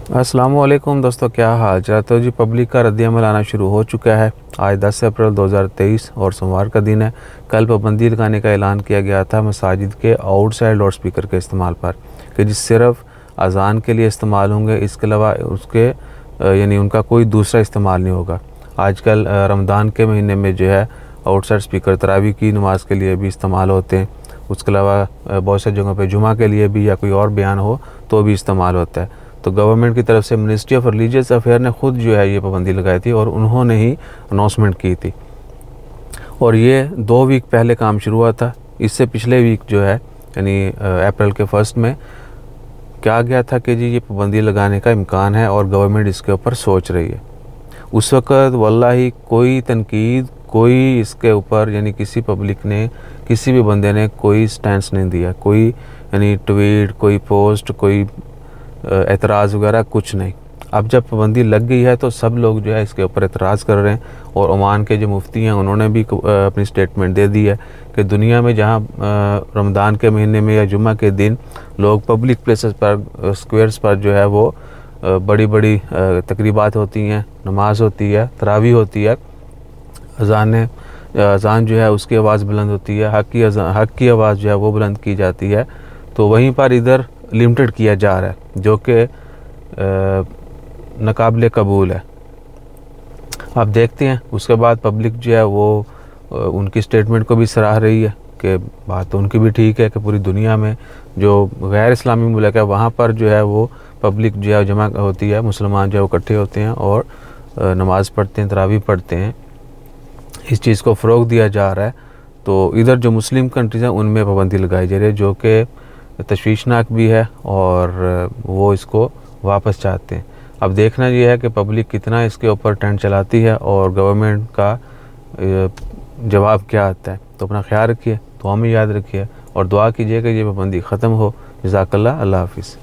अस्सलाम वालेकुम दोस्तों, क्या हाल चाल। तो जी पब्लिक का रद्द-ए-अमल आना शुरू हो चुका है। आज 10 अप्रैल 2023 और सोमवार का दिन है। कल पाबंदी लगाने का ऐलान किया गया था मसाजिद के आउटसाइड लाउड स्पीकर के इस्तेमाल पर, कि जी सिर्फ अज़ान के लिए इस्तेमाल होंगे, इसके अलावा उसके यानी उनका कोई दूसरा इस्तेमाल नहीं होगा। आजकल रमज़ान के महीने में जो है आउटसाइड स्पीकर तरावी की नमाज़ के लिए भी इस्तेमाल होते हैं। उसके अलावा बहुत सी जगहों पे जुमा के लिए भी या कोई और बयान हो तो भी इस्तेमाल होता है। तो गवर्नमेंट की तरफ से मिनिस्ट्री ऑफ रिलीजियस अफेयर ने ख़ुद जो है ये पाबंदी लगाई थी और उन्होंने ही अनाउंसमेंट की थी, और ये 2 वीक पहले काम शुरू हुआ था। इससे पिछले वीक जो है यानी अप्रैल के फर्स्ट में कहा गया था कि जी ये पाबंदी लगाने का इम्कान है और गवर्नमेंट इसके ऊपर सोच रही है। उस वक़्त वल्लाही कोई तनकीद, कोई इसके ऊपर यानी किसी पब्लिक ने, किसी भी बंदे ने कोई स्टैंड नहीं दिया, कोई यानी ट्वीट, कोई पोस्ट, कोई एतराज़ वगैरह कुछ नहीं। अब जब पाबंदी लग गई है तो सब लोग जो है इसके ऊपर एतराज़ कर रहे हैं, और ओमान के जो मुफ्ती हैं उन्होंने भी अपनी स्टेटमेंट दे दी है कि दुनिया में जहाँ रमज़ान के महीने में या जुम्मा के दिन लोग पब्लिक प्लेसेस पर, स्क्वेयर्स पर जो है वो बड़ी बड़ी तकरीबात होती हैं, नमाज होती है, तरावी होती है, अज़ान जो है उसकी आवाज़ बुलंद होती है, हक़ की आवाज़ जो है वो बुलंद की जाती है, तो वहीं पर इधर लिमिटेड किया जा रहा है, जो कि नाकाबिले कबूल है। आप देखते हैं उसके बाद पब्लिक जो है वो उनकी स्टेटमेंट को भी सराह रही है कि बात तो उनकी भी ठीक है कि पूरी दुनिया में जो गैर इस्लामी मुल्क है वहाँ पर जो है वो पब्लिक जो है जमा होती है, मुसलमान जो है वो इकट्ठे होते हैं और नमाज़ पढ़ते हैं, तरावी पढ़ते हैं। इस चीज़ को फ़रोग़ दिया जा रहा है। तो इधर जो मुस्लिम कंट्रीज़ हैं उनमें पाबंदी लगाई जा रही है, जो कि तशवीशनाक भी है, और वो इसको वापस चाहते हैं। अब देखना ये है कि पब्लिक कितना इसके ऊपर ट्रेंड चलाती है और गवर्नमेंट का जवाब क्या आता है। तो अपना ख्याल रखिए, दुआ में याद रखिए और दुआ कीजिए कि ये पाबंदी ख़त्म हो। जज़ाकल्लाह, अल्लाह हाफ़िज़।